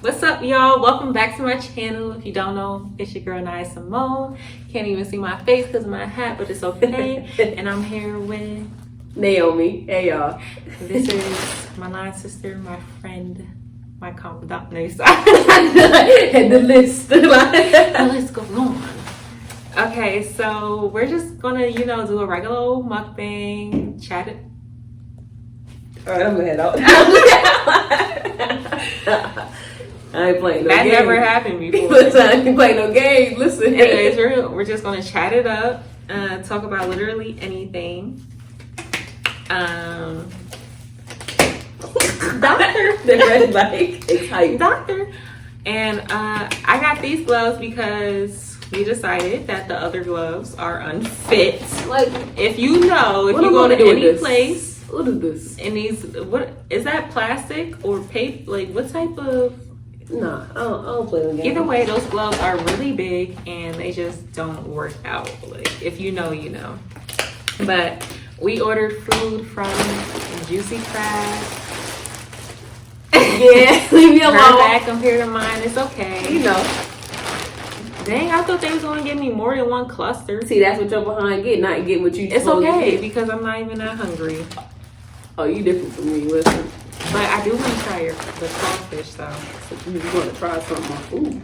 What's up, y'all? Welcome back to my channel. If you don't know, it's your girl Nia Simone. Can't even see my face because of my hat, but it's okay. And I'm here with Naomi. Hey, y'all. This is my line sister, my friend, my confidant. No, And the list. let's go on. Okay, so we're just gonna, do a regular old mukbang, chat it. All right, I'm gonna head out. I ain't playing no That games. never happened before. Listen, I ain't playing no games. Listen. Anyways, we're just gonna chat it up, talk about literally anything. Doctor, The red light. It's hype. doctor, and I got these gloves because we decided that the other gloves are unfit. Like, If you go am I to gonna do with any this? place, what is this? and these, what is that, plastic or paper? Like, what type of? Nah, I don't play no games. Either way, those gloves are really big and they just don't work out. Like, if you know, you know. But we ordered food from Juicy Crab. Yeah, leave me Her alone. bag compared to mine, it's okay. You know. Dang, I thought they was gonna give me more than one cluster. See, that's what you're behind get, not get what you It's supposed to okay get. because I'm not even that hungry. Oh, you different from me. Listen. But I do want to try the crawfish though. You want to try some of my food.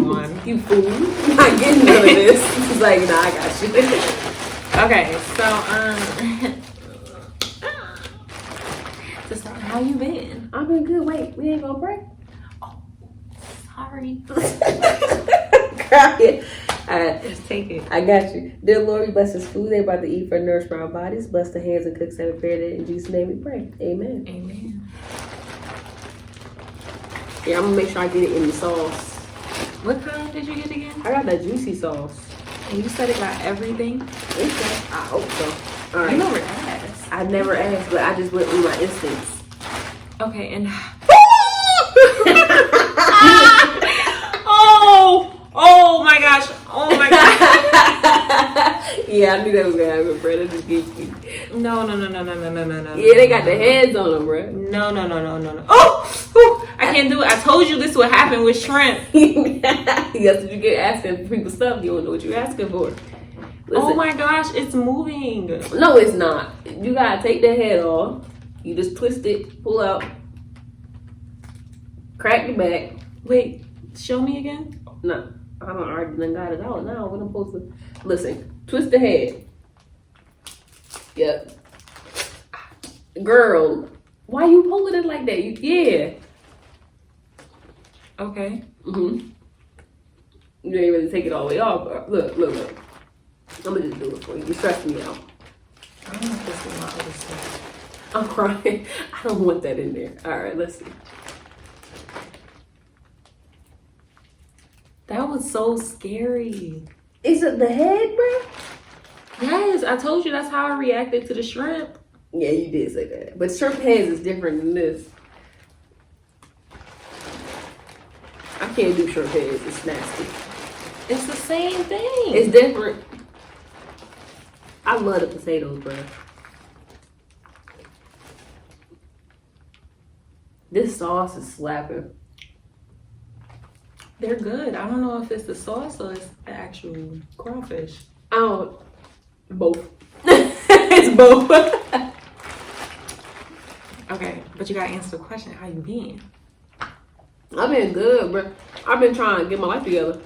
One. You fool. I'm not getting none of this. It's like, nah, I got you. Okay, so to start, how you been? I've been good. Wait, we ain't gonna pray? Sorry. Crying. Alright, Just take it. I got you. Dear Lord, we bless this food they're about to eat for nourish our bodies. Bless the hands and cooks that prepared it. In Jesus' name we pray. Amen. Amen. Yeah, I'm gonna make sure I get it in the sauce. What kind did you get again? I got that juicy sauce. And you said it got everything. Okay. I hope so. Alright. You never asked. I never asked, but I just went with my instincts. Okay, and oh my gosh. Oh my gosh. Yeah, I knew that was gonna happen, bro. That just gets me. No. Yeah, they got the heads on them, bro. No. Oh, I can't do it. I told you this would happen with shrimp. That's what you get asking for people stuff. You don't know what you're asking for. Listen. Oh my gosh, it's moving. No, it's not. You gotta take the head off. You just twist it, pull out, crack the back. Wait, show me again. No, I don't already done got it out now. What I'm supposed to listen? Twist the head. Yep. Girl, why you pulling it like that? Yeah. Okay. You ain't really take it all the way off. But look. I'm gonna just do it for you. You stress me out. I don't know if this is my other stuff. I'm crying. I don't want that in there. All right, let's see. That was so scary. Is it the head, bro? Yes, I told you that's how I reacted to the shrimp. Yeah, you did say that. But shrimp heads is different than this. I can't do shrimp heads. It's nasty. It's the same thing. It's different. I love the potatoes, bro. This sauce is slapping. They're good. I don't know if it's the sauce or it's the actual crawfish. I don't. Both. It's both. Okay, but you gotta answer the question. How you been? I've been good, bro. I've been trying to get my life together.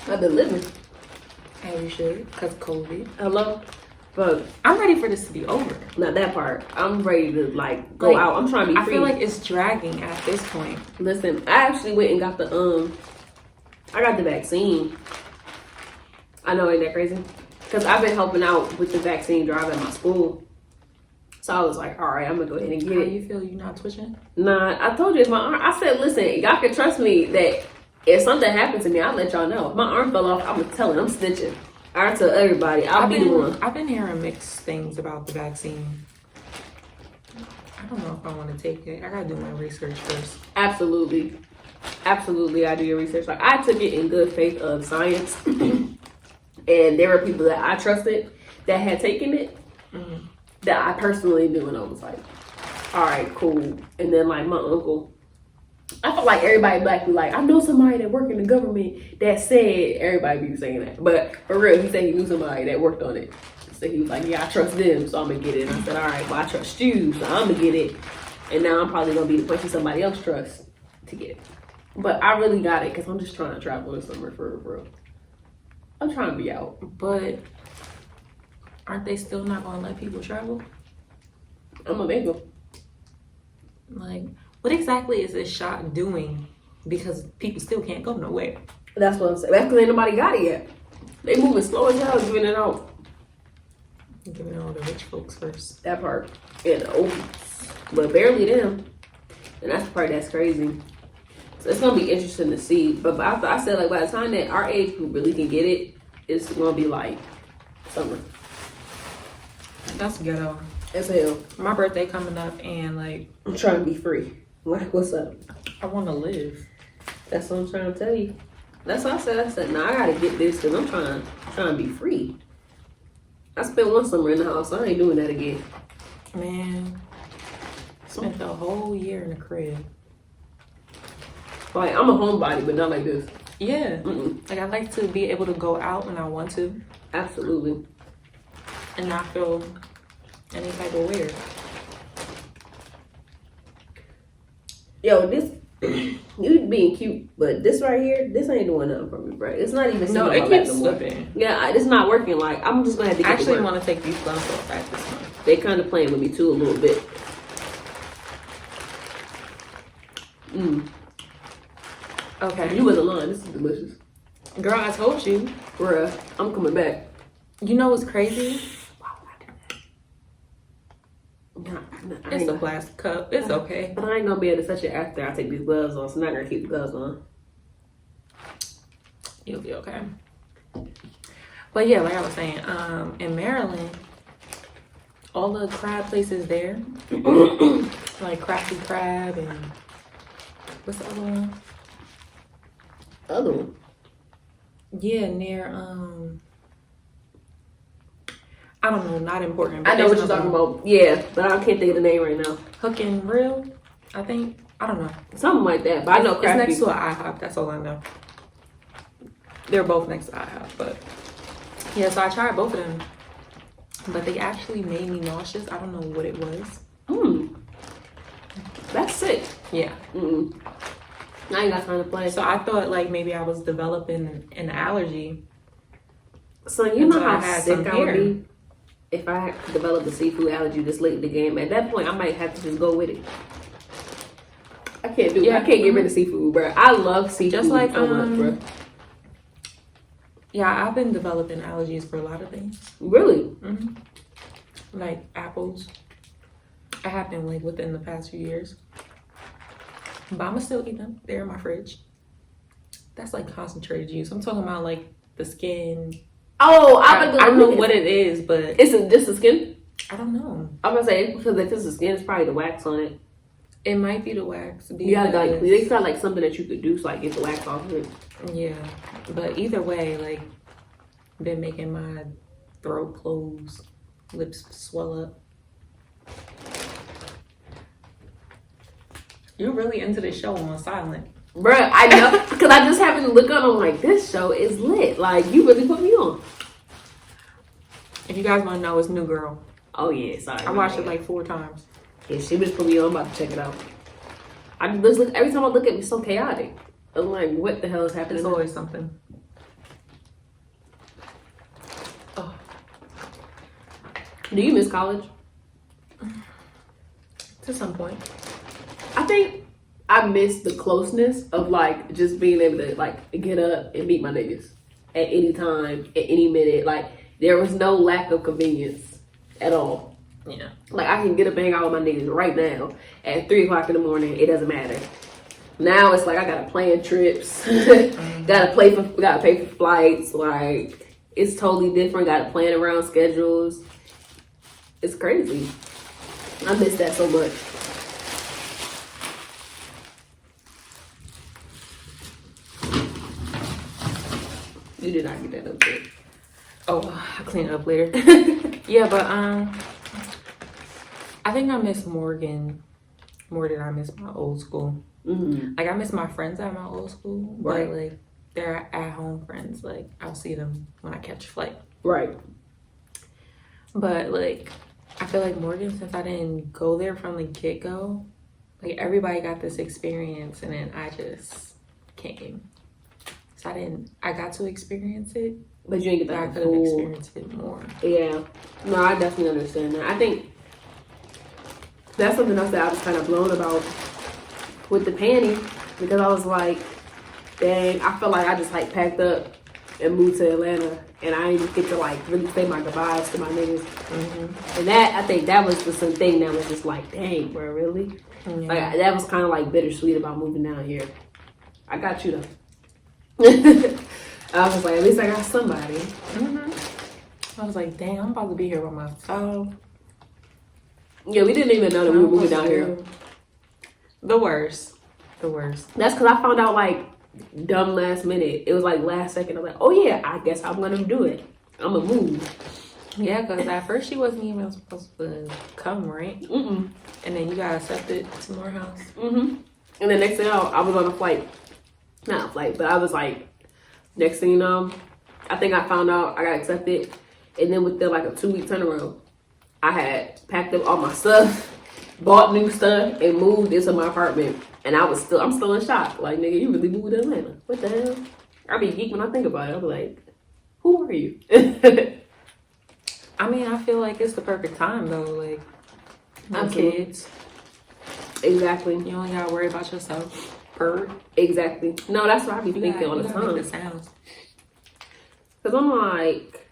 I've been living. As you should, because COVID. Hello? But I'm ready for this to be over. not that part. I'm ready to go out. I'm trying to be free. I feel like it's dragging at this point. Listen, I actually went and got I got the vaccine. I know, ain't that crazy? Because I've been helping out with the vaccine drive at my school. So I was like, all right, I'm gonna go ahead and get How it. you feel? You not twitching? Nah, I told you it's my arm. I said, listen, y'all can trust me that if something happens to me, I'll let y'all know. If my arm fell off, I'm telling, I'm snitching. I tell everybody, I'll be the one. I've been hearing mixed things about the vaccine. I don't know if I want to take it. I gotta do my research first. Absolutely. Absolutely, I do your research. Like, I took it in good faith of science. And there were people that I trusted that had taken it that I personally knew. And I was like, all right, cool. And then, like, my uncle, I feel like everybody black be like, I know somebody that work in the government that said, everybody be saying that. But for real, he said he knew somebody that worked on it. So he was like, yeah, I trust them, so I'm gonna get it. And I said, all right, well, I trust you, so I'm gonna get it. And now I'm probably gonna be the person somebody else trusts to get it. But I really got it because I'm just trying to travel this summer for real. I'm trying to be out. But aren't they still not gonna let people travel? I'm gonna make them. Like, what exactly is this shot doing? Because people still can't go nowhere. That's what I'm saying. That's because ain't nobody got it yet. They moving slow as hell, giving it out. Giving it all the rich folks first. That part. And the oldies. But barely them. And that's the part that's crazy. So it's gonna be interesting to see. But I said, like, by the time that our age group really can get it, it's gonna be like summer. That's ghetto. As hell. My birthday coming up and like I'm trying to be free. Like, what's up? I want to live. That's what I'm trying to tell you. That's what I said. I said, nah, I gotta get this because I'm trying to be free. I spent one summer in the house. So I ain't doing that again. Man, spent the whole year in the crib. Like, I'm a homebody, but not like this. Yeah. Like, I like to be able to go out when I want to. Absolutely. And not feel any type of weird. Yo, this, you being cute, but this right here, this ain't doing nothing for me, bro. It's not even No, it keeps slipping. Yeah, it's not working. Like, I'm just gonna have to get I actually want to take these gloves off at this time. They kind of playing with me too a little bit. Okay. You wasn't lying. This is delicious. Girl, I told you. Bruh, I'm coming back. You know what's crazy? Nah, It's a plastic cup. It's okay. But I ain't gonna be able to touch it after I take these gloves off, so I'm not gonna keep the gloves on. You'll be okay. But yeah, like I was saying, in Maryland, all the crab places there, like Crafty Crab and what's the other one? Other one? Yeah, near I don't know, not important. I know what you're talking about. Yeah, but I can't think of the name right now. Hook and Reel, I think. I don't know. Something like that. But I know It's Crafty. next to an IHOP. That's all I know. They're both next to IHOP, but yeah. So I tried both of them, but they actually made me nauseous. I don't know what it was. That's sick. Yeah. I ain't got time to play. So I thought like maybe I was developing an allergy. So you know Until I how had sick some I would hair. be if I had developed a seafood allergy this late in the game. At that point, I might have to just go with it. I can't do it. I can't get rid of seafood, bro. I love seafood Just like, so much, bro. Yeah, I've been developing allergies for a lot of things. Really? Like apples. I have been like within the past few years. But I'ma still eat them. They're in my fridge. That's like concentrated juice. I'm talking about like the skin. Oh, I don't know what it is, but It's just the skin? I don't know. I'm gonna say, because if it's the skin, it's probably the wax on it. It might be the wax. You gotta like, they got like something that you could do to like get the wax off of it. Yeah, but either way, like, been making my throat close, lips swell up. You're really into this show on silent. Bruh, I know, because I just happened to look up, I'm like, this show is lit. Like, you really put me on. If you guys want to know, it's New Girl. Oh yeah, sorry. I watched it like 4 times. Yeah, she just put me on. I'm about to check it out. I just look, every time I look at it, it's so chaotic. I'm like, what the hell is happening? It's always something. Oh. Do you miss college? To some point. I think I miss the closeness of like just being able to like get up and meet my niggas at any time, at any minute. Like there was no lack of convenience at all. Yeah. Like I can get up and hang out with my niggas right now at 3 o'clock in the morning. It doesn't matter. Now it's like I gotta plan trips, gotta pay for flights. Like it's totally different. Gotta plan around schedules. It's crazy. I miss that so much. You did not get that up there. Oh, I'll clean it up later. Yeah, but I think I miss Morgan more than I miss my old school. Like, I miss my friends at my old school, Right. but like they're at home friends. Like, I'll see them when I catch a flight. Right. But like, I feel like Morgan, since I didn't go there from the get go, like everybody got this experience, and then I just came. So I got to experience it, But you didn't get but I that could have full. experienced it more. Yeah. No, I definitely understand that. I think that's something else that I was kind of blown about with the panty, because I was like, dang, I felt like I just like packed up and moved to Atlanta, and I didn't get to like really say my goodbyes to my niggas. And that, I think that was just something that was just like, dang, bro, really? Like, that was kind of like bittersweet about moving down here. I got you though. I was like, at least I got somebody. I was like, dang, I'm about to be here by myself. Yeah, we didn't even know that we were moving down here. The worst. The worst. That's because I found out like dumb last minute. It was like last second. I'm like, oh yeah, I guess I'm gonna do it. I'm gonna move. Yeah, because at first she wasn't even supposed to come, right? And then you got accepted to Morehouse. And then next thing you know, I was on a flight. Not a flight, but I was like, next thing you know, I think I found out I got accepted. And then within like a 2-week turnaround, I had packed up all my stuff, bought new stuff, and moved into my apartment. And I'm still in shock. Like, nigga, you really moved to Atlanta. What the hell? I be geek when I think about it. I'm like, who are you? I mean, I feel like it's the perfect time though. Like, no Absolutely. kids. Exactly. You only gotta worry about yourself. Bird. Exactly. No, that's what I be thinking all the Make time. the sounds. Because I'm like,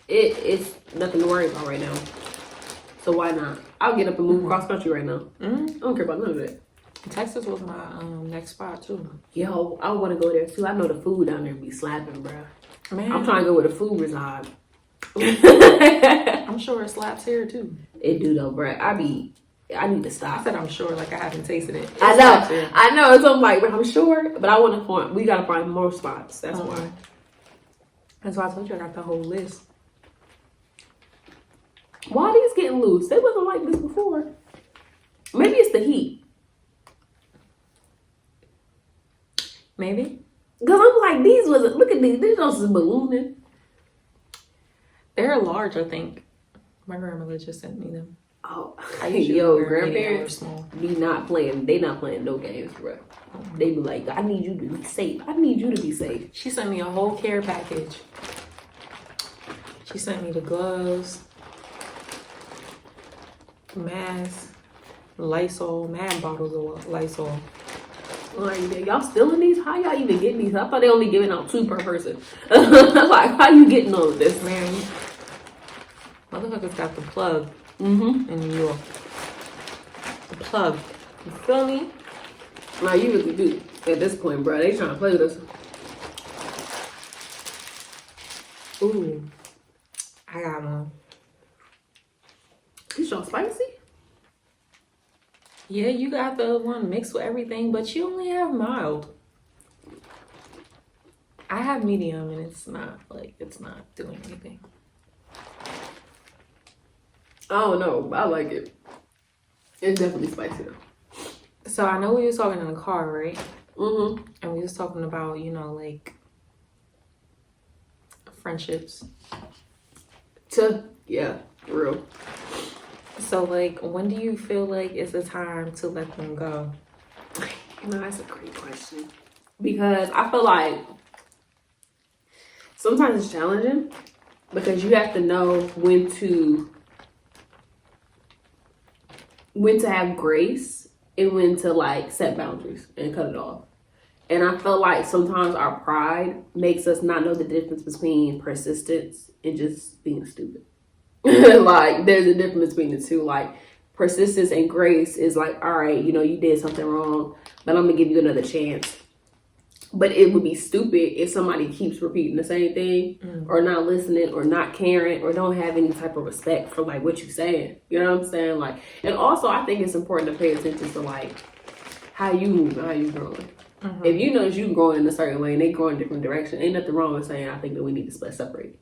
it's nothing to worry about right now. So why not? I'll get up and move cross country right now. I don't care about none of that. Texas was my next spot too. Yo, I want to go there too. I know the food down there be slapping, bro. Man, I'm trying to go where the food reside. I'm sure it slaps here too. It do though, bro. I need to I stop. said I'm sure, like I haven't tasted it. I slaps here. know. So I'm like, but I'm sure. But I want to find. We gotta find more spots. That's why. That's why I told you I got the whole list. Why are these getting loose? They wasn't like this before. Maybe it's the heat. Maybe. Cause I'm like, these wasn't. Look at these. These just ballooning. They're large, I think. My grandmother just sent me them. Oh, I usually yo, wear medium or grandparents small. be not playing. They not playing no games, bro. They be like, I need you to be safe. I need you to be safe. She sent me a whole care package. She sent me the gloves, mask, Lysol, mad bottles of Lysol. Like, y'all stealing these? How y'all even getting these? I thought they only giving out 2 per person. Like, how you getting all of this? Man, motherfuckers got the plug Mm-hmm. in New York. The plug. You feel me? Nah, you really do. At this point, bro, they trying to play with us. Ooh. I got one. You so spicy? Yeah, you got the one mixed with everything, but you only have mild. I have medium and it's not doing anything. I don't know. I like it. It's definitely spicy though. So I know we was talking in the car, right? Mm-hmm. And we was talking about, like friendships. Yeah, for real. So like, when do you feel like it's the time to let them go? No, that's a great question. Because I feel like sometimes it's challenging because you have to know when to have grace and when to like set boundaries and cut it off. And I feel like sometimes our pride makes us not know the difference between persistence and just being stupid. Like, there's a difference between the two. Like, persistence and grace is like, all right, you did something wrong, but I'm gonna give you another chance. But it would be stupid if somebody keeps repeating the same thing or not listening or not caring or don't have any type of respect for like what you're saying. You know what I'm saying? Like, and also I think it's important to pay attention to like how you move and how you growing. If you know you growing in a certain way and they grow in a different direction, ain't nothing wrong with saying I think that we need to split separate.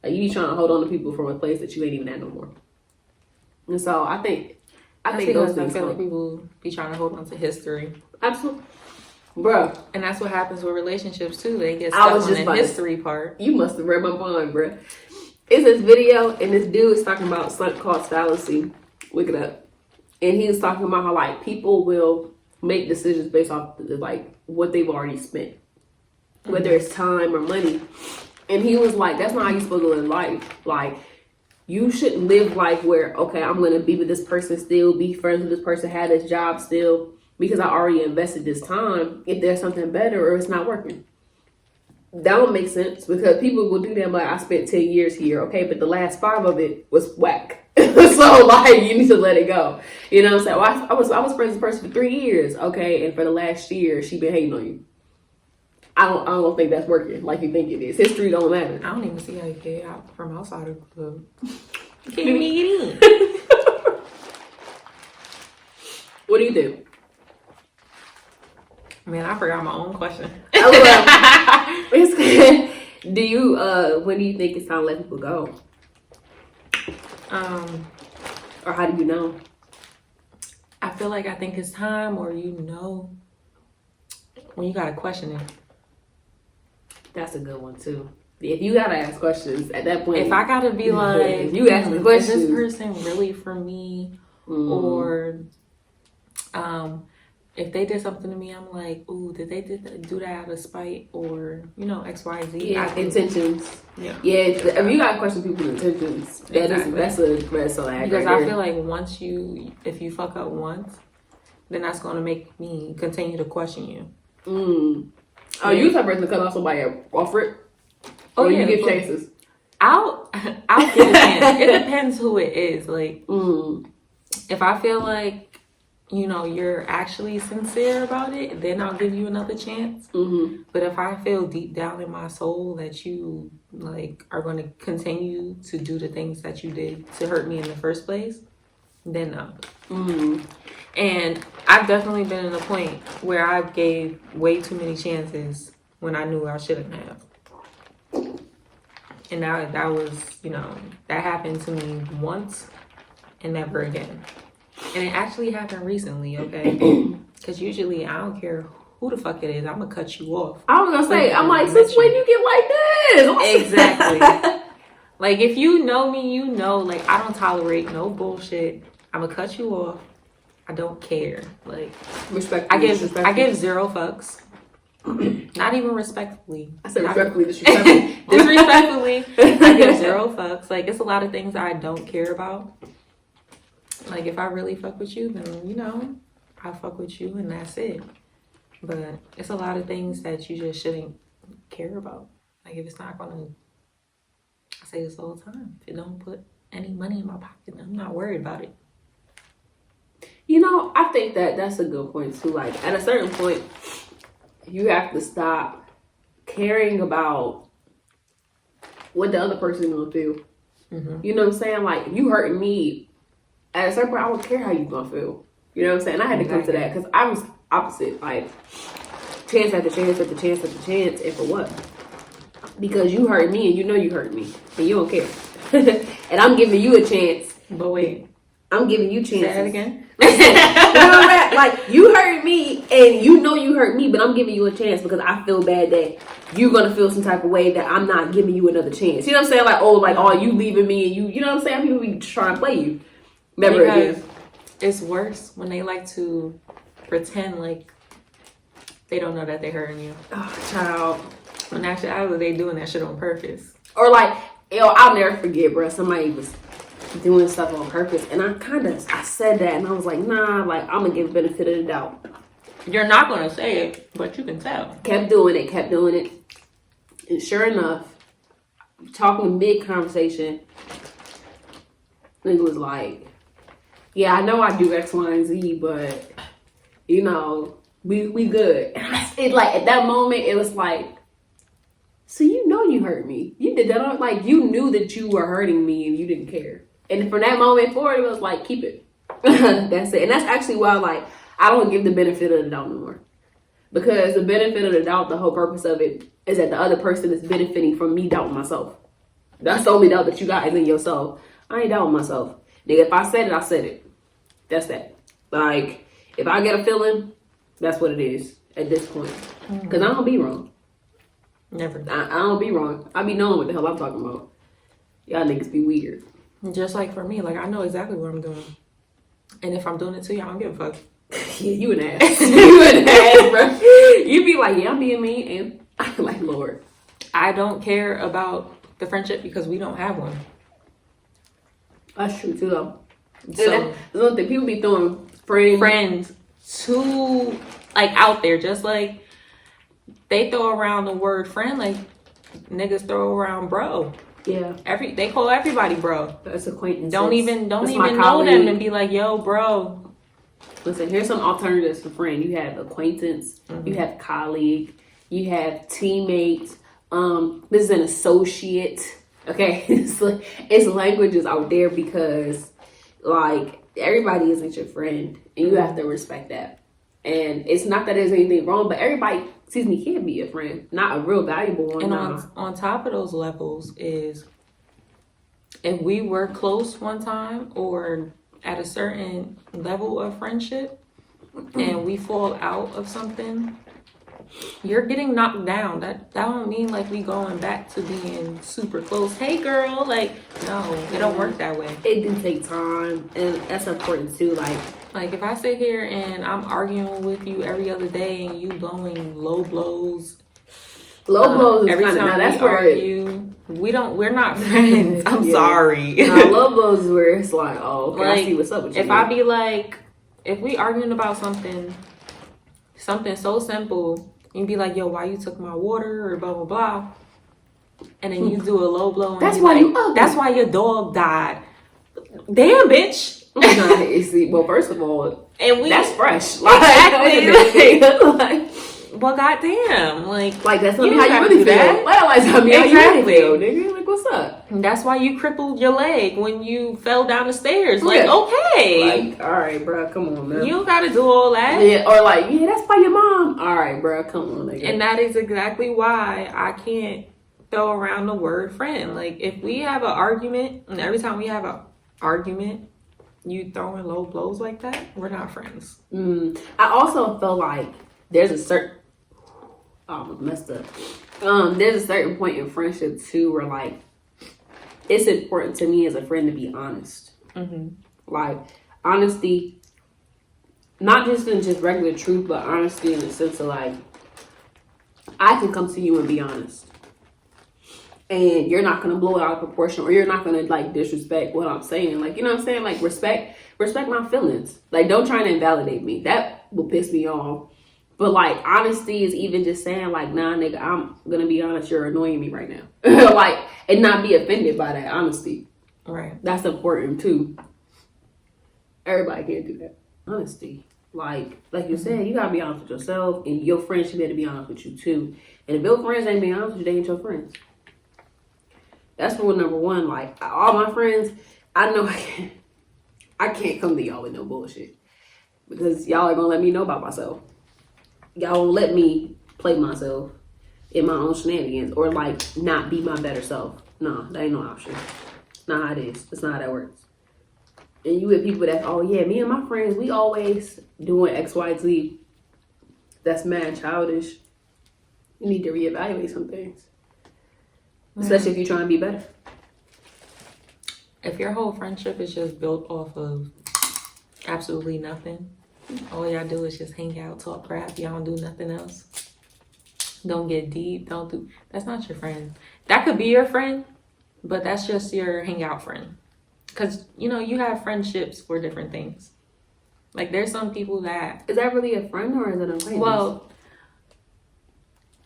Like, you be trying to hold on to people from a place that you ain't even at no more. And so I think I That's think those because I things feel like come. people be trying to hold on to history. Absolutely. Bruh, And that's what happens with relationships too. They get I stuck was on just the about to- history part. you must have read my mind, bruh. It's this video, and this dude is talking about sunk cost fallacy. Look it up. And he was talking about how, like, people will make decisions based off, like, what they've already spent. Whether it's time or money. And he was like, that's not how you're supposed to live life. Like, you shouldn't live life where, okay, I'm going to be with this person still, be friends with this person, have this job still, because I already invested this time if there's something better or it's not working. That would make sense because people will do that. Like, I spent 10 years here, okay, but the last 5 of it was whack. So, like, you need to let it go. You know what I'm saying? Well, I was friends with this person for 3 years, okay, and for the last year, she been hating on you. I don't think that's working like you think it is. History don't matter. I don't even see how you get out from outside of the club. You can't even get in. What do you think? Man, I forgot my own question. Do you when do you think it's time to let people go? Or how do you know? I feel like I think it's time, or when you gotta question it. That's a good one too. If you gotta ask questions at that point, If I gotta be like, you ask the questions. Is this person really for me? Or if they did something to me, I'm like, ooh, did they do that out of spite, or X, Y, Z? Yeah, intentions. Yeah. If you gotta question people's intentions, that's a red flag. Because right I feel like if you fuck up once, then that's gonna make me continue to question you. Oh, you the type of person to cut off somebody off rip? Oh, or yeah, you give chances? I'll give a chance. It depends who it is. Like, if I feel like you're actually sincere about it, then I'll give you another chance. But if I feel deep down in my soul that you are going to continue to do the things that you did to hurt me in the first place, then no. And I've definitely been in a point where I gave way too many chances when I knew I shouldn't have. And that was, that happened to me once and never again. And it actually happened recently, okay? Because usually I don't care who the fuck it is, I'm going to cut you off. I was going to say, I'm like, since when you get like this? Exactly. Like, if you know me, like, I don't tolerate no bullshit. I'm going to cut you off. I don't care. Like, I give 0 fucks. Not even respectfully. I said respectfully, disrespectfully. Disrespectfully, I give 0 fucks. Like, it's a lot of things that I don't care about. Like, if I really fuck with you, then, I fuck with you and that's it. But it's a lot of things that you just shouldn't care about. Like, if it's not gonna, I say this all the time, if it don't put any money in my pocket, I'm not worried about it. I think that's a good point too. Like, at a certain point, you have to stop caring about what the other person is gonna feel. You know what I'm saying? Like, if you hurting me, at a certain point, I don't care how you gonna feel. You know what I'm saying? I had to come to that because I was opposite. Like, chance after chance after chance after chance, and for what? Because you hurt me and you hurt me, and you don't care. And I'm giving you a chance. But wait, I'm giving you chances. say that again. Like, you hurt me and you hurt me, but I'm giving you a chance because I feel bad that you're gonna feel some type of way that I'm not giving you another chance. You know what I'm saying? Like, oh, you leaving me and you know what I'm saying? People be trying to play you. Never again. It's worse when they like to pretend like they don't know that they're hurting you. Oh, child. When actually they doing that shit on purpose. Or like, I'll never forget, bro. Somebody was doing stuff on purpose, and I said that, and I was like, nah, like, I'm gonna give the benefit of the doubt. You're not gonna say it, but you can tell. Kept doing it, and sure enough, talking mid conversation, nigga was like, yeah, I know I do X, Y, and Z, but we good. And it like at that moment, it was like, so you hurt me. You did that. Like, you knew that you were hurting me and you didn't care. And from that moment forward, it was like, keep it. That's it. And that's actually why, like, I don't give the benefit of the doubt no more. Because the benefit of the doubt, the whole purpose of it is that the other person is benefiting from me doubting myself. That's the only doubt that you got is in yourself. I ain't doubting myself. Nigga, if I said it, I said it. That's that. Like, if I get a feeling, that's what it is at this point. Because I don't be wrong. Never. I don't be wrong. I be knowing what the hell I'm talking about. Y'all niggas be weird. Just like for me, like I know exactly what I'm doing. And if I'm doing it to you, I don't give a fuck. Yeah, you an ass. You an ass, bro. You be like, yeah, I'm being mean, and I'm like, Lord. I don't care about the friendship because we don't have one. That's true too, though. So that's one thing. People be throwing friends too, like, out there, just like they throw around the word friend, like niggas throw around bro. Yeah. They call everybody bro. That's acquaintances. Don't even know them and be like, yo, bro. Listen, here's some alternatives for friend. You have acquaintance, you have colleague, you have teammates. This is an associate. Okay, it's languages out there because, like, everybody isn't your friend, and you have to respect that. And it's not that there's anything wrong, but everybody, can be a friend, not a real valuable one. And on top of those levels is, if we were close one time or at a certain level of friendship, and we fall out of something, you're getting knocked down. That don't mean like we going back to being super close. Hey girl, like, no, it don't work that way. It didn't take time, and that's important too. Like if I sit here and I'm arguing with you every other day and you blowing low blows every time now, that's we where argue, we're not friends. I'm sorry. Low blows is where it's like, oh, okay, I see what's up with you. If I be like, if we arguing about something so simple, you'd be like, yo, why you took my water or blah blah blah, and then you do a low blow and that's be why like, that's why your dog died. Damn, bitch. Well, first of all, and that's fresh. Exactly. Well, goddamn, like that's not how you really feel. Like, tell me how you really feel, nigga. Like, what's up? That's why you crippled your leg when you fell down the stairs. Like, okay, like, all right, bro, come on, man. You don't gotta do all that. Yeah, or like, yeah, that's by your mom. All right, bro, come on, nigga. And that is exactly why I can't throw around the word friend. Like, if we have an argument, and every time we have an argument, you throwing low blows like that, we're not friends. I also feel like there's a certain messed up. There's a certain point in friendship too where, like, it's important to me as a friend to be honest. Like, honesty, not just in just regular truth, but honesty in the sense of, like, I can come to you and be honest, and you're not gonna blow it out of proportion, or you're not gonna, like, disrespect what I'm saying. Like, you know what I'm saying? Like, respect my feelings. Like, don't try to invalidate me. That will piss me off. But, like, honesty is even just saying, like, nah, nigga, I'm gonna be honest, you're annoying me right now. Like, and not be offended by that honesty. Right. That's important too. Everybody can't do that. Honesty. Like you said, you gotta be honest with yourself, and your friends should be able to be honest with you too. And if your friends ain't being honest with you, they ain't your friends. That's rule number one. Like, all my friends, I know I can't come to y'all with no bullshit, because y'all are gonna let me know about myself. Y'all won't let me play myself in my own shenanigans, or, like, not be my better self. No, that ain't no option. Not how it is. That's not how that works. And you with people that, oh yeah, me and my friends, we always doing X, Y, Z. That's mad childish. You need to reevaluate some things. Especially if you're trying to be better. If your whole friendship is just built off of absolutely nothing, all y'all do is just hang out, talk crap, y'all don't do nothing else, don't get deep, that's not your friend. That could be your friend, but that's just your hangout friend. Because, you know, you have friendships for different things. Like, there's some people that... Is that really a friend, or is it a acquaintance? Well,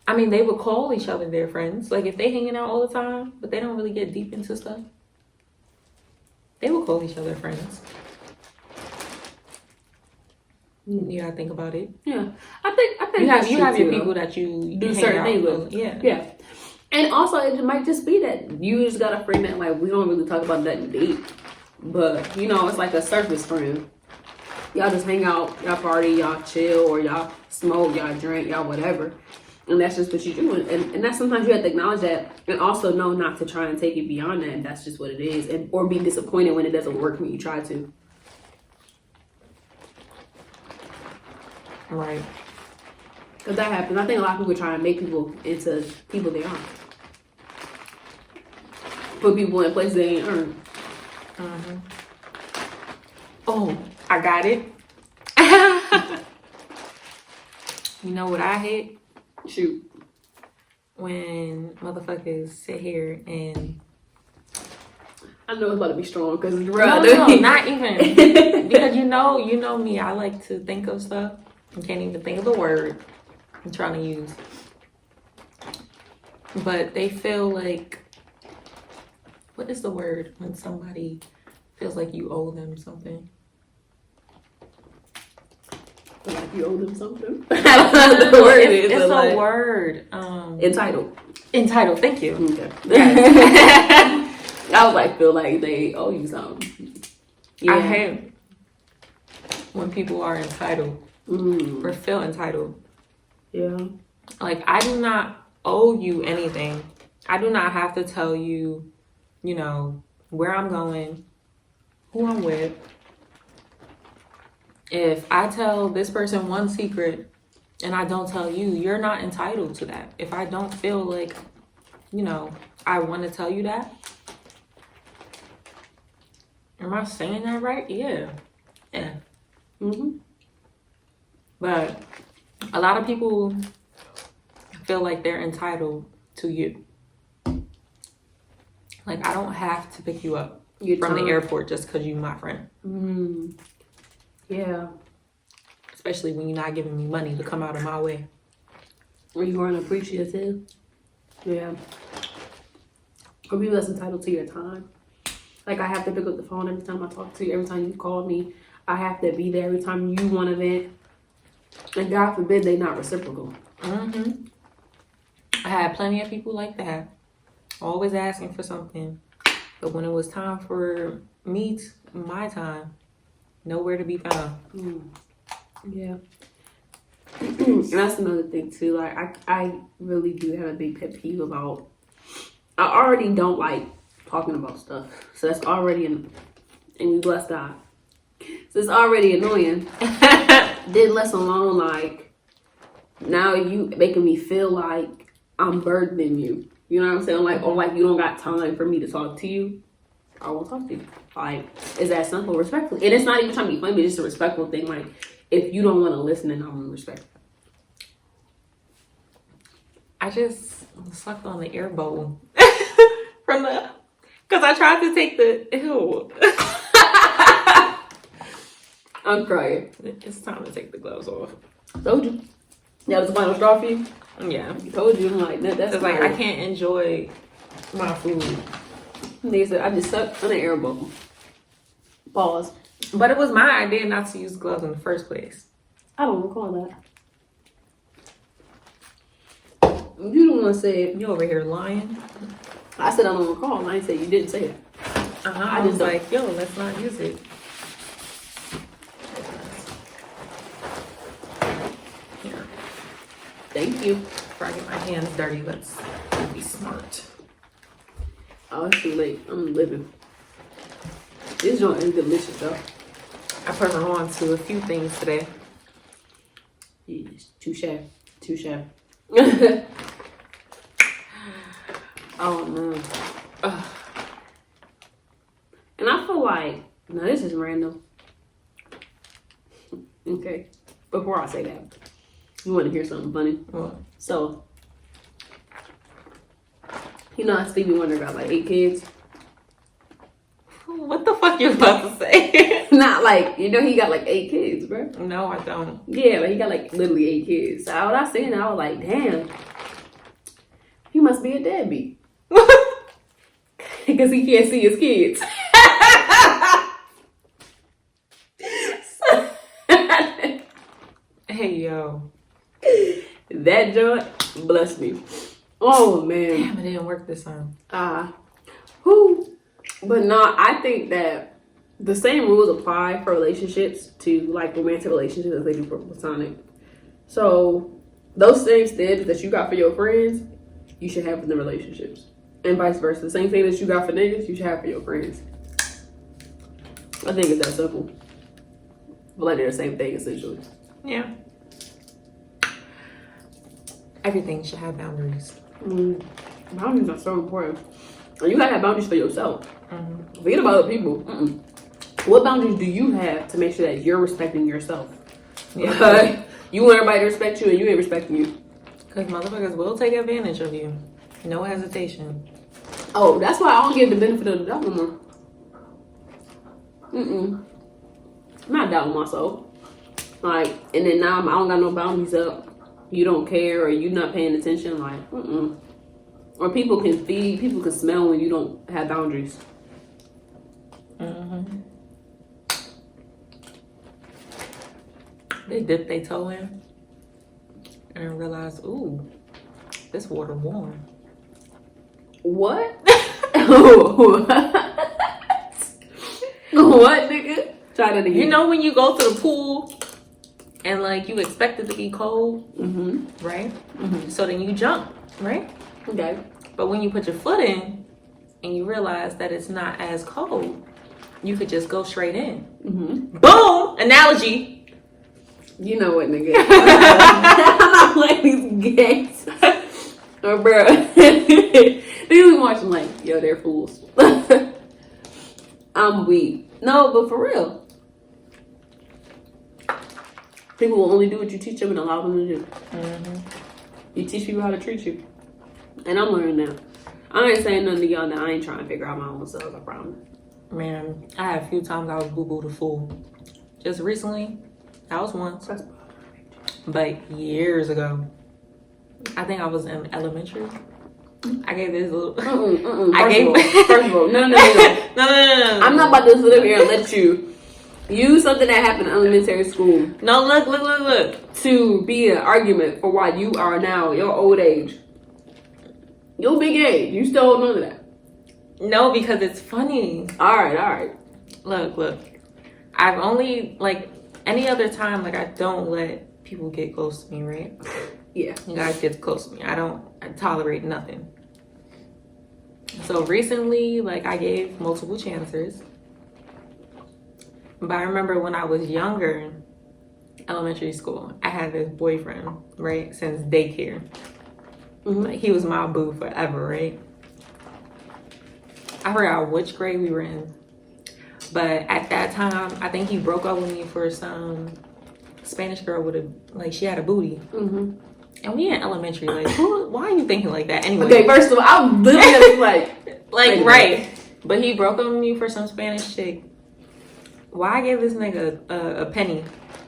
I mean, they would call each other their friends. Like, if they hanging out all the time, but they don't really get deep into stuff, they will call each other friends. You gotta think about it. Yeah, I think you have your people that you do certain things with. Yeah. And also, it might just be that you just got a friend that, like, we don't really talk about nothing deep, but, you know, it's like a surface friend. Y'all just hang out, y'all party, y'all chill, or y'all smoke, y'all drink, y'all whatever, and that's just what you do. And that's, sometimes you have to acknowledge that, and also know not to try and take it beyond that. And that's just what it is, or be disappointed when it doesn't work when you try to. Right. Because that happens. I think a lot of people try and make people into people they aren't. Put people in places they ain't earned. Mm-hmm. Oh, I got it. You know what I hate? Shoot. When motherfuckers sit here and... I know it's about to be strong because it's No, not even. Because you know me, I like to think of stuff. I can't even think of the word I'm trying to use. But they feel like... What is the word when somebody feels like you owe them something? Like you owe them something? I don't know what the word is. It's a like, word. Entitled. Entitled, thank you. Okay. Yes. I was like, feel like they owe you something. Yeah. I hate when people are entitled or feel entitled. Yeah. Like, I do not owe you anything. I do not have to tell you, you know, where I'm going, who I'm with. If I tell this person one secret and I don't tell you, you're not entitled to that. If I don't feel like, you know, I want to tell you that. Am I saying that right? Yeah. Yeah. Mm-hmm. But a lot of people feel like they're entitled to you. Like, I don't have to pick you up from the airport just because you're my friend. Mm. Yeah. Especially when you're not giving me money to come out of my way. Or you weren't appreciative. Yeah. Or people that's entitled to your time. Like, I have to pick up the phone every time I talk to you. Every time you call me, I have to be there every time you want to vent. And God forbid they not reciprocal. Mm-hmm. I had plenty of people like that. Always asking for something. But when it was time for me, my time, nowhere to be found. Yeah. And that's another thing too. Like I really do have a big pet peeve about. I already don't like talking about stuff, so that's already and we bless God. So it's already annoying. Then less alone, like now you making me feel like I'm burdening you. You know what I'm saying? Like, or like you don't got time for me to talk to you. I won't talk to you. Like, it's that simple, respectfully. And it's not even trying to be funny, it's just a respectful thing. Like, if you don't want to listen, then I'm going to respect it. I just sucked on the air bowl from the, because I tried to take the, ew. I'm crying. It's time to take the gloves off. Told you. That was the final straw for you? Yeah. Told you. I'm like, that's it's like, I can't enjoy my food. They said, I just sucked on the air bowl. Pause. But it was my idea not to use gloves in the first place. I don't recall that. You don't want to say it. You over here lying. I said I don't recall. I ain't say you didn't say it. I was like, yo, let's not use it. Here. Thank you. Before I get my hands dirty, let's be smart. Oh, it's too late. I'm living. This joint is delicious, though. I put her on to a few things today. Yes, touche. Oh, no. Ugh. And I feel like, now this is random. Okay. Before I say that, you want to hear something funny? What? So, you know how Stevie Wonder got like 8 kids? What the fuck you about to say? Not like, you know, he got like 8 kids, bro. No, I don't. Yeah, like he got like literally 8 kids. So when I seen it, I was like, damn, he must be a deadbeat. Because he can't see his kids. Hey, yo. That joint bless me. Oh, man. Damn, it didn't work this time. Who? But no, I think that the same rules apply for relationships to like romantic relationships as they do for platonic. So those same standards that you got for your friends, you should have in the relationships. And vice versa. The same thing that you got for niggas, you should have for your friends. I think it's that simple. But like they're the same thing essentially. Yeah. Everything should have boundaries. Boundaries are so important. And you gotta have boundaries for yourself. Forget about other people. What boundaries do you have to make sure that you're respecting yourself? Yeah. You want everybody to respect you and you ain't respecting you. Because motherfuckers will take advantage of you. No hesitation. Oh, that's why I don't give the benefit of the doubt no more. I'm not doubting myself. Like, and then now I don't got no boundaries up. You don't care or you not paying attention. Like, Or people can feed, people can smell when you don't have boundaries. They dip their toe in and realize, ooh, this water warm. What? What, nigga? Try that again. You know when you go to the pool and like you expect it to be cold, right? So then you jump, right? Okay. But when you put your foot in and you realize that it's not as cold, you could just go straight in. Boom! Analogy. You know what, nigga? I'm not playing these games. Oh, bro. They be watching like, yo, they're fools. I'm weak. No, but for real. People will only do what you teach them and allow them to do. You teach people how to treat you. And I'm learning now. I ain't saying nothing to y'all that I ain't trying to figure out my own self, I promise. Man, I had a few times I was boo-boo the fool. Just recently, that was once. But years ago. I think I was in elementary. I gave this little... First of all, no. No. I'm not about to sit up here and let you use something that happened in elementary school. No, look. To be an argument for why you are now, your old age. Your big age. You still hold on to that. No, because it's funny. All right. Look. I've only, like, any other time, like, I don't let people get close to me, right? Yeah. You guys get close to me. I tolerate nothing. So recently, like, I gave multiple chances. But I remember when I was younger, elementary school, I had this boyfriend, right? Since daycare. Like, he was my boo forever, right? I forgot which grade we were in. But at that time, I think he broke up with me for some Spanish girl with a, like, she had a booty. And we in elementary, like, why are you thinking like that? Anyway. Okay, first of all, I'm literally like, right. But he broke up with me for some Spanish chick. Why I gave this nigga a penny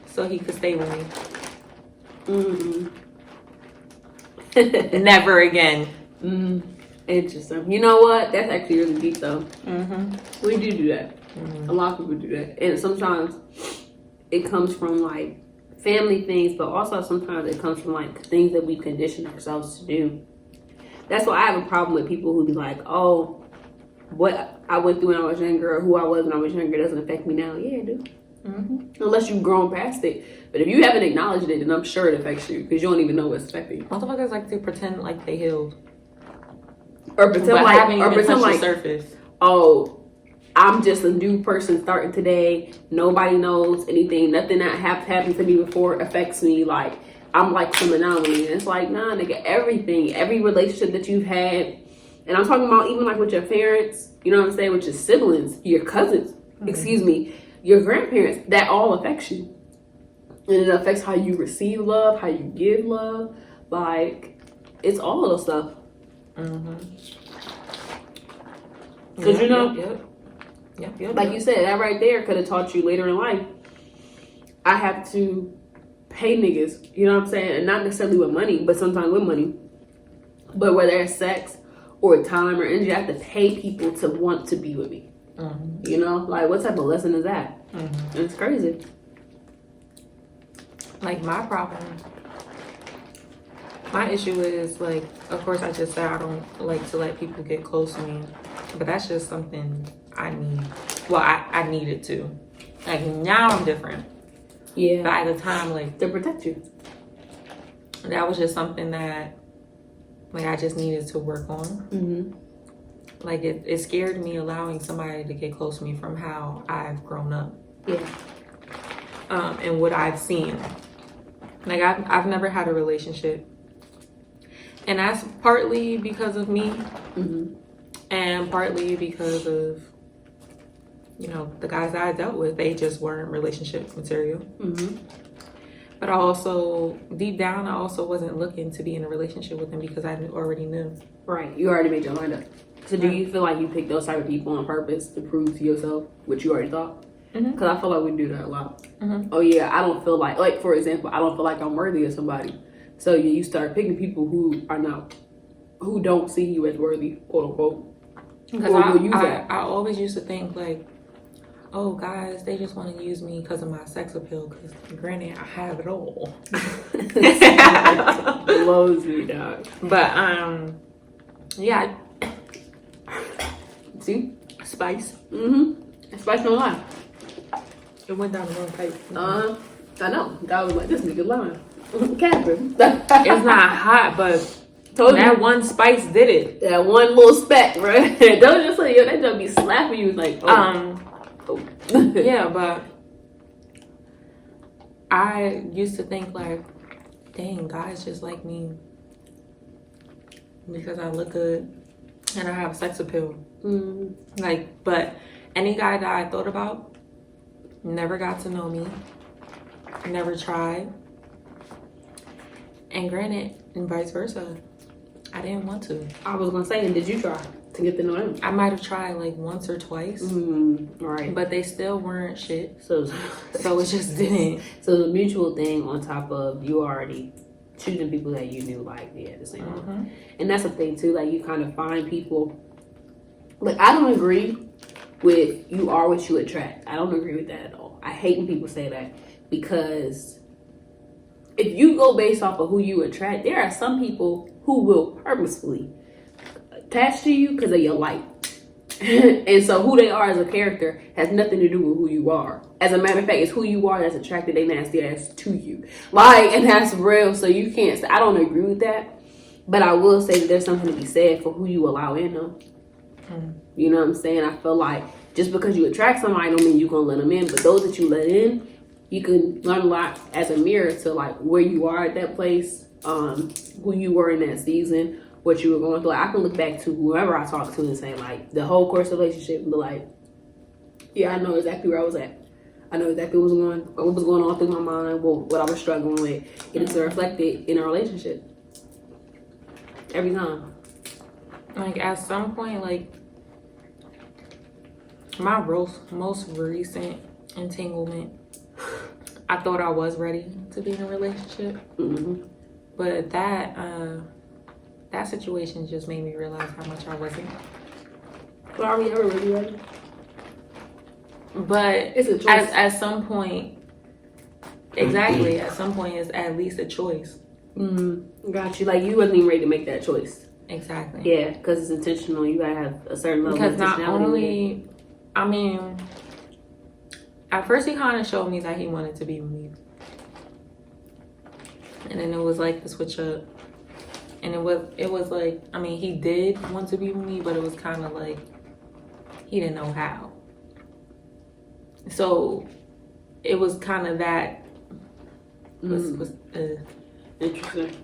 so he could stay with me? Never again. Interesting. You know what? That's actually really deep, though. We do that. A lot of people do that. And sometimes it comes from, like, family things, but also sometimes it comes from, like, things that we condition ourselves to do. That's why I have a problem with people who be like, oh, what I went through when I was younger or who I was when I was younger doesn't affect me now. Yeah, it do. Unless you've grown past it. But if you haven't acknowledged it, then I'm sure it affects you because you don't even know what's affecting you. Motherfuckers like to pretend like they healed. Or pretend like, surface. Oh, I'm just a new person starting today. Nobody knows anything. Nothing that happened to me before affects me. Like, I'm like some anomaly. And it's like, nah, nigga, everything, every relationship that you've had, and I'm talking about even like with your parents, you know what I'm saying, with your siblings, your cousins, excuse me, your grandparents, that all affects you. And it affects how you receive love, how you give love. Like, it's all of those stuff. Because, you know, Yep. Like you said, that right there could have taught you later in life. I have to pay niggas, you know what I'm saying? And not necessarily with money, but sometimes with money. But whether it's sex or time or energy, I have to pay people to want to be with me. You know? Like, what type of lesson is that? It's crazy. Like, my issue is, like, of course I just said I don't like to let people get close to me. But that's just something I need. Well, I needed to. Like, now I'm different. Yeah. But at the time, like, to protect you. That was just something that, like, I just needed to work on. Like, it scared me allowing somebody to get close to me from how I've grown up. Yeah. And what I've seen. Like, I've never had a relationship And that's partly because of me, Mm-hmm. and partly because of, you know, the guys that I dealt with. They just weren't relationship material. Mm-hmm. But I also, deep down, I also wasn't looking to be in a relationship with him because I already knew. Right. You already made your mind up. So do you feel like you picked those type of people on purpose to prove to yourself what you already thought? Because I feel like we do that a lot. Oh yeah, I don't feel like for example, I don't feel like I'm worthy of somebody. So you start picking people who don't see you as worthy, quote unquote. Because I always used to think like, oh, guys, they just want to use me because of my sex appeal. Because granted, I have it all. Blows me, dog. But yeah. See, Spice. Spice no lie. It went down the wrong pipe. I know. I was like, this nigga lying. Catherine. It's not hot, but that one spice did it. That one little speck, right? Don't just say, yo, that joke be slapping you like, yeah, but I used to think like, dang, guys just like me because I look good and I have sex appeal. Like, but any guy that I thought about never got to know me, never tried. And granted, and vice versa, I didn't want to. I was gonna say, and did you try to get to know him? I might have tried like once or twice, right? But they still weren't shit. So it just didn't. So the mutual thing on top of you already choosing people that you knew like the same one. And that's the thing too. Like you kind of find people. Like I don't agree with you are what you attract. I don't agree with that at all. I hate when people say that because if you go based off of who you attract, there are some people who will purposefully attach to you because of your light. And so who they are as a character has nothing to do with who you are. As a matter of fact, it's who you are that's attracted they nasty ass to you. Like, and that's real. So you can't say, I don't agree with that. But I will say that there's something to be said for who you allow in though. You know what I'm saying? I feel like just because you attract somebody don't mean you're going to let them in. But those that you let in, you can learn a lot as a mirror to like where you are at that place, who you were in that season, what you were going through. Like, I can look back to whoever I talked to and say like the whole course of the relationship and be like, yeah, I know exactly where I was at. I know exactly what was going on through my mind, what I was struggling with. And it's reflected in a relationship. Every time. Like at some point, like my most recent entanglement, I thought I was ready to be in a relationship. But that situation just made me realize how much I wasn't. But are we ever really ready? But it's a choice. At some point, exactly, at some point it's at least a choice. Got you. Like you wasn't even ready to make that choice. Exactly. Yeah, because it's intentional. You gotta have a certain level of intentionality. Because not only, I mean, at first he kind of showed me that he wanted to be with me. And then it was like the switch up. And it was like, I mean, he did want to be with me, but it was kind of like, he didn't know how. So it was kind of that, interesting.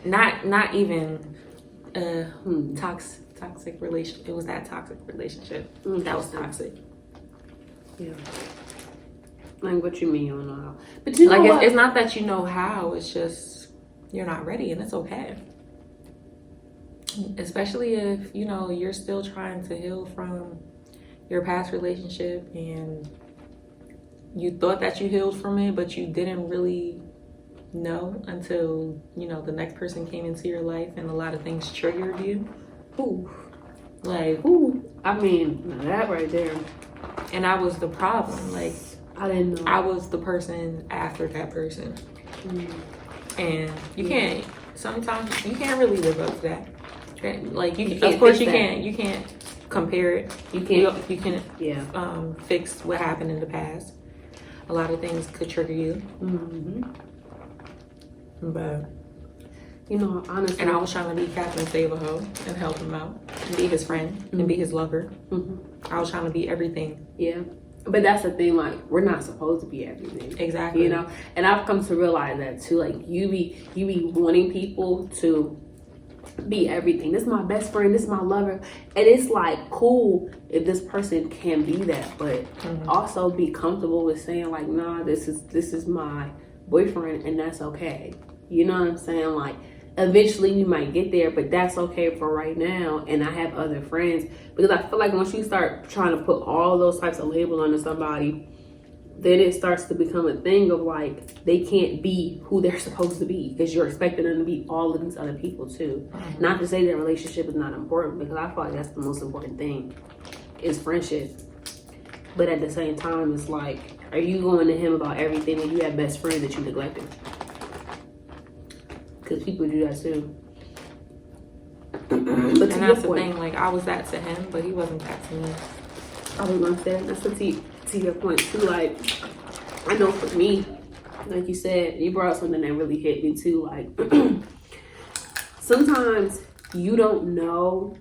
Not even toxic relationship. It was that toxic relationship. That was toxic. Yeah. Like what you mean you don't know how? But you know like it's not that you know how. It's just you're not ready, and it's okay. Especially if you know you're still trying to heal from your past relationship, and you thought that you healed from it, but you didn't really know until you know the next person came into your life, and a lot of things triggered you. Ooh. Like, ooh. I mean, that right there. And I was the problem. Like, I didn't know. I was the person after that person. And you can't, sometimes you can't really live up to that. Like, you of course you can't compare it. You can't fix what happened in the past. A lot of things could trigger you. But, you know, honestly. And I was trying to be Captain Save a Ho and help him out. And be his friend and be his lover. I was trying to be everything. Yeah. But that's the thing, like, we're not supposed to be everything. Exactly. You know? And I've come to realize that too. Like, you be wanting people to be everything. This is my best friend. This is my lover. And it's like cool if this person can be that, but also be comfortable with saying like, nah, this is my boyfriend, and that's okay. You know what I'm saying? Like, eventually we might get there, but that's okay for right now. And I have other friends, because I feel like once you start trying to put all those types of labels onto somebody, then it starts to become a thing of like, they can't be who they're supposed to be because you're expecting them to be all of these other people too. Not to say that relationship is not important, because I feel like that's the most important thing is friendship. But at the same time, it's like, are you going to him about everything when you have best friends that you neglected? Because people do that too. But and that's the thing, like, I was that to him, but he wasn't that to me. I was gonna say, that's to your point too. Like, I know for me, like you said, you brought up something that really hit me too. Like, sometimes you don't know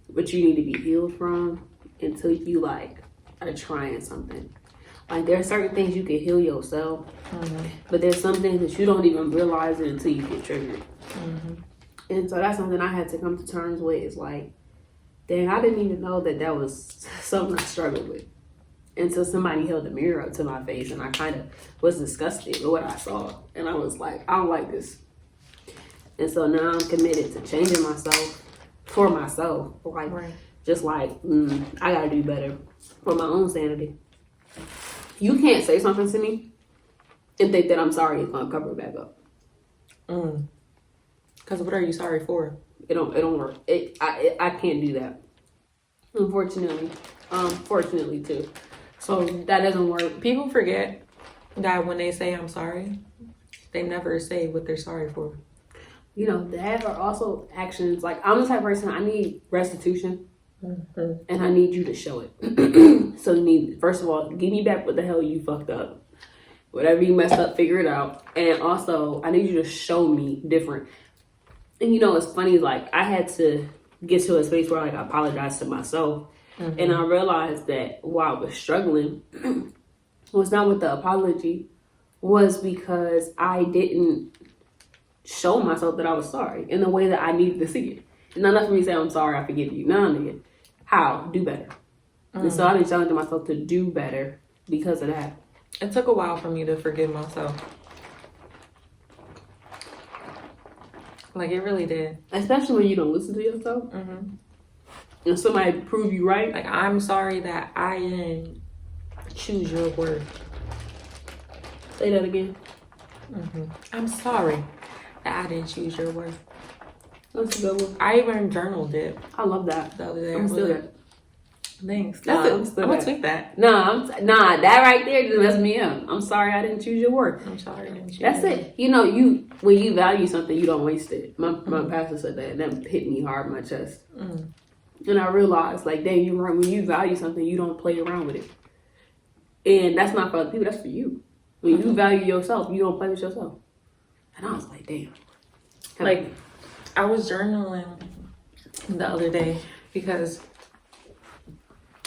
what you need to be healed from until you like are trying something. Like, there are certain things you can heal yourself, but there's some things that you don't even realize it until you get triggered. And so that's something I had to come to terms with. Is like, dang, I didn't even know that was something I struggled with until somebody held a mirror up to my face, and I kind of was disgusted with what I saw, and I was like, I don't like this. And so now I'm committed to changing myself for myself. Like, just like, I gotta do better for my own sanity. You can't say something to me and think that I'm sorry it's gonna cover it back up. Because what are you sorry for? It don't work. I can't do that. Unfortunately. Fortunately too. So that doesn't work. People forget that when they say I'm sorry, they never say what they're sorry for. You know, that are also actions. Like, I'm the type of person, I need restitution. And I need you to show it. So you need, first of all, give me back what the hell you fucked up. Whatever you messed up, figure it out. And also, I need you to show me different. And you know, it's funny, like, I had to get to a space where like, I apologized to myself. And I realized that while I was struggling, was not with the apology, was because I didn't show myself that I was sorry in the way that I needed to see it. And not enough for me to say, I'm sorry, I forgive you. No, nigga. How? Do better. And so I've been challenging myself to do better because of that. It took a while for me to forgive myself. Like, it really did. Especially when you don't listen to yourself. And somebody prove you right. Like, I'm sorry that I didn't choose your word. Say that again. I'm sorry that I didn't choose your word. That's a good one. I even journaled it. I love that. The other day. I'm still that. Thanks. I'm gonna tweet that. Nah, that right there just messed me up. I'm sorry I didn't choose your word. I'm sorry I didn't choose That's it. You know, when you value something, you don't waste it. My pastor said that, and that hit me hard in my chest. And I realized, like, dang, you're right. When you value something, you don't play around with it. And that's not for other people. That's for you. When you value yourself, you don't play with yourself. And I was like, damn. Like, I was journaling the other day because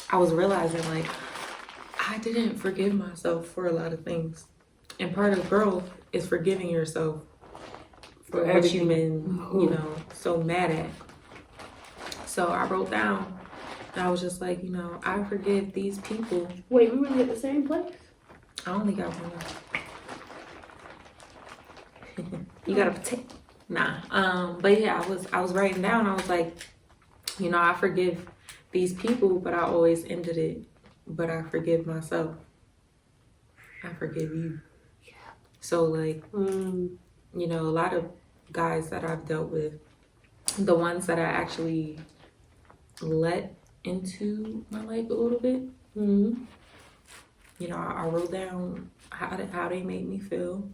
I was realizing, like, I didn't forgive myself for a lot of things. And part of growth is forgiving yourself for what you've been, you know, so mad at. So I wrote down, and I was just like, you know, I forgive these people. Wait, we were at the same place? I only got one. You got a potato? Nah. But yeah, I was writing down. I was like, you know, I forgive these people, but I always ended it. But I forgive myself. I forgive you. Yeah. So like, you know, a lot of guys that I've dealt with, the ones that I actually let into my life a little bit, you know, I wrote down how they made me feel.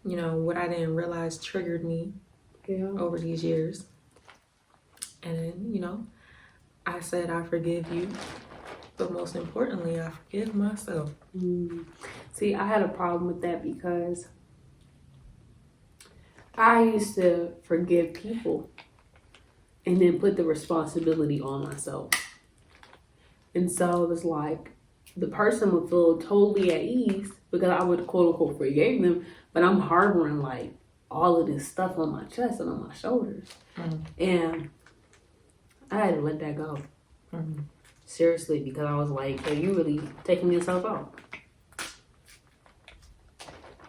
You know, what I didn't realize triggered me over these years. And then, you know, I said, I forgive you. But most importantly, I forgive myself. See, I had a problem with that because I used to forgive people and then put the responsibility on myself. And so it was like, the person would feel totally at ease because I would quote unquote forgive them, but I'm harboring like all of this stuff on my chest and on my shoulders. And I had to let that go. Seriously, because I was like, hey, you really taking yourself out.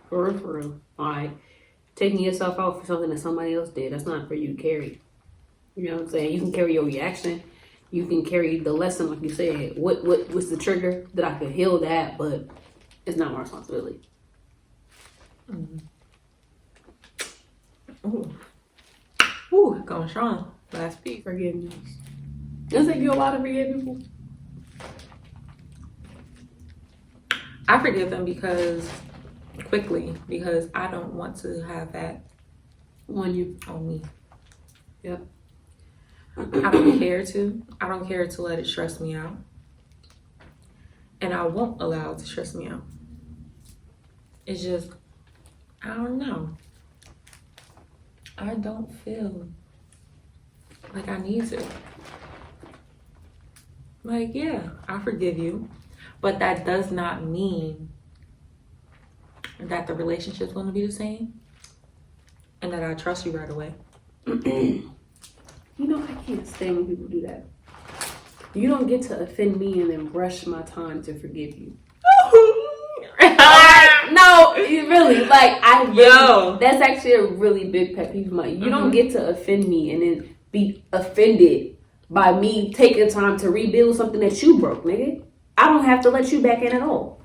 For real. Like, taking yourself out for something that somebody else did, that's not for you to carry. You know what I'm saying? You can carry your reaction. You can carry the lesson, like you said. What was the trigger that I could heal that, but it's not my responsibility. Ooh, going strong. Last piece. Forgiveness. Does it take you a lot to forgive people? I forgive them quickly because I don't want to have that On you. on me. Yep. I don't care to. I don't care to let it stress me out. And I won't allow it to stress me out. It's just, I don't know. I don't feel like I need to. Like, yeah, I forgive you. But that does not mean that the relationship's going to be the same and that I trust you right away. You know, I can't stand when people do that. You don't get to offend me and then rush my time to forgive you. No, really, that's actually a really big pet peeve of mine. You don't get to offend me and then be offended by me taking time to rebuild something that you broke, nigga. I don't have to let you back in at all.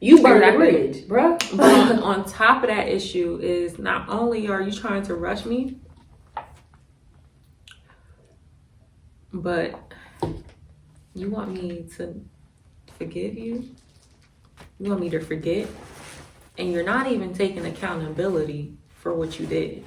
You burned the bridge, bruh. But on top of that issue is not only are you trying to rush me, but you want me to forgive you. You want me to forget. And you're not even taking accountability for what you did.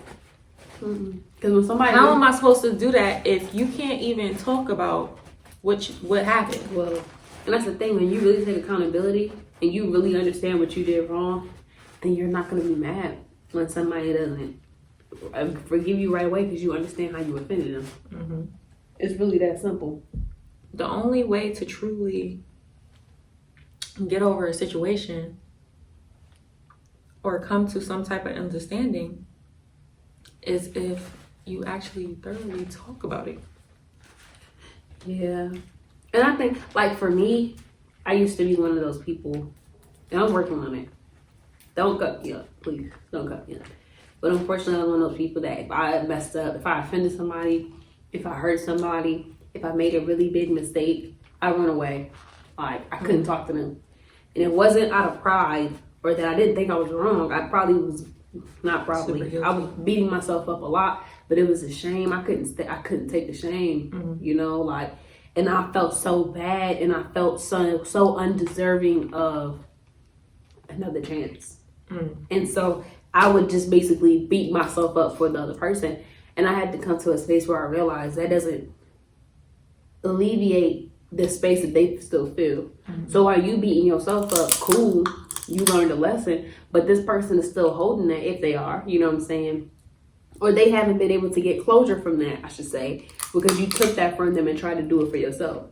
Because when somebody, how am I supposed to do that if you can't even talk about what happened? Well, and that's the thing, when you really take accountability and you really understand what you did wrong, then you're not going to be mad when somebody doesn't forgive you right away because you understand how you offended them. It's really that simple. The only way to truly get over a situation or come to some type of understanding is if you actually thoroughly talk about it. Yeah. And I think, like, for me, I used to be one of those people, and I'm working on it. Don't cut me up, please. Don't cut me up. But unfortunately, I'm one of those people that if I messed up, if I offended somebody, if I hurt somebody, if I made a really big mistake, I run away. Like, I couldn't talk to them. And it wasn't out of pride or that I didn't think I was wrong. I probably was, not probably, I was beating myself up a lot, but it was a shame. I couldn't take the shame, you know, like, and I felt so bad and I felt so undeserving of another chance. And so I would just basically beat myself up for the other person. And I had to come to a space where I realized that doesn't alleviate the space that they still feel. So while you beating yourself up, cool, you learned a lesson, but this person is still holding that, if they are, you know what I'm saying? Or they haven't been able to get closure from that, I should say, because you took that from them and tried to do it for yourself.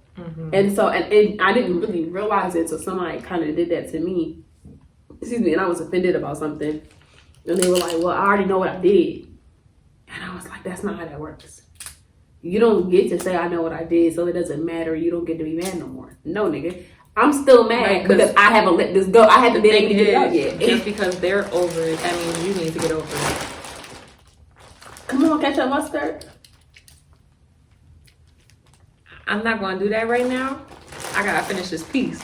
And so, and I didn't really realize it, so somebody kind of did that to me. Excuse me, and I was offended about something. And they were like, well, I already know what I did. And I was like, that's not how that works. You don't get to say, I know what I did, so it doesn't matter. You don't get to be mad no more. No, nigga. I'm still mad because I haven't let this go. I haven't been able to get it out yet. Just because they're over it, that means you need to get over it. Come on, ketchup mustard. I'm not going to do that right now. I got to finish this piece.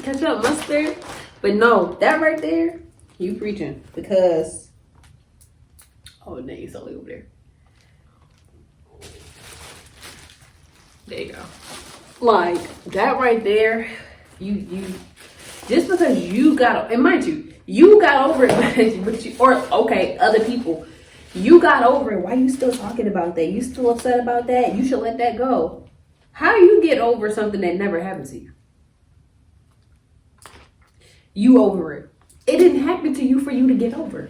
Ketchup mustard. But no, that right there, you preaching. Because, oh, no, it's only over there. There you go. Like, that right there, you just because you got, and mind you got over it, but you, or okay, other people, you got over it. Why you still talking about that? You still upset about that? You should let that go. How do you get over something that never happened to you? You over it. It didn't happen to you for you to get over.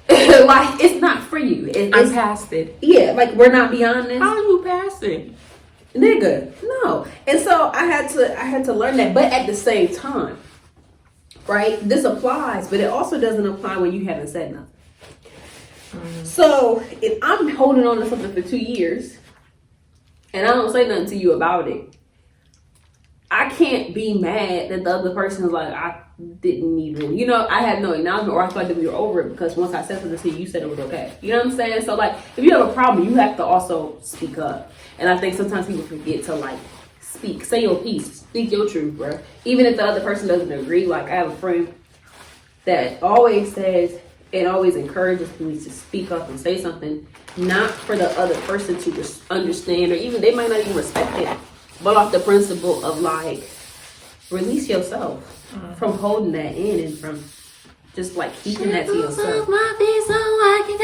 Like, it's not for you. I'm past it. Yeah, like, we're not beyond this. How are you past it? Nigga, no. And so I had to learn that. But at the same time, right, this applies, but it also doesn't apply when you haven't said nothing. So if I'm holding on to something for 2 years and I don't say nothing to you about it, I can't be mad that the other person is like, I didn't even, I had no acknowledgement, or I thought that we were over it because once I said something to you, you said it was okay. You know what I'm saying? So like, if you have a problem, you have to also speak up. And I think sometimes people forget to like speak, say your piece, speak your truth, bro. Even if the other person doesn't agree. Like I have a friend that always says and always encourages me to speak up and say something, not for the other person to just understand, or even they might not even respect it, but off the principle of like, release yourself from holding that in and from just like keeping that to yourself. My feet so I can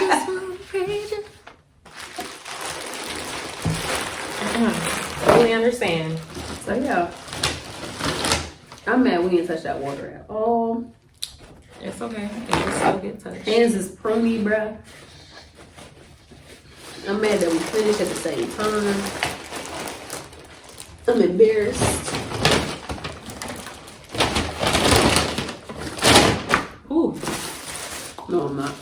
just wanna praise you. Totally understand. So yeah, I'm mad we didn't touch that water at all. It's okay. It will still get touched. Hands is pruny, bruh. I'm mad that we finished at the same time. I'm embarrassed. Ooh. No, I'm not.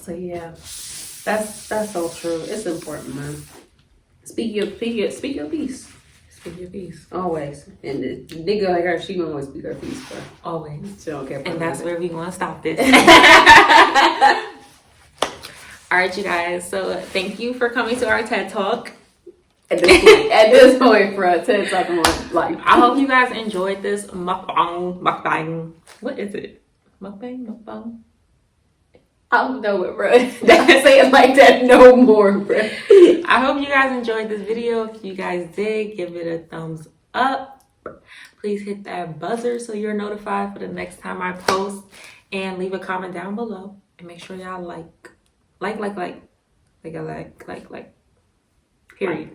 So yeah, that's so true. It's important, man. Speak your piece. Speak your piece. Always. And the nigga like her, she gonna always speak her piece, bro. Always. She don't care. And that's where we gonna stop this. All right, you guys. So thank you for coming to our TED Talk. At this point, for a TED Talk on life. I hope you guys enjoyed this mukbang. What is it? Mukbang? I don't know it, bro. Don't say it like that no more, bro. I hope you guys enjoyed this video. If you guys did, give it a thumbs up. Please hit that buzzer so you're notified for the next time I post. And leave a comment down below. And make sure y'all like. Period.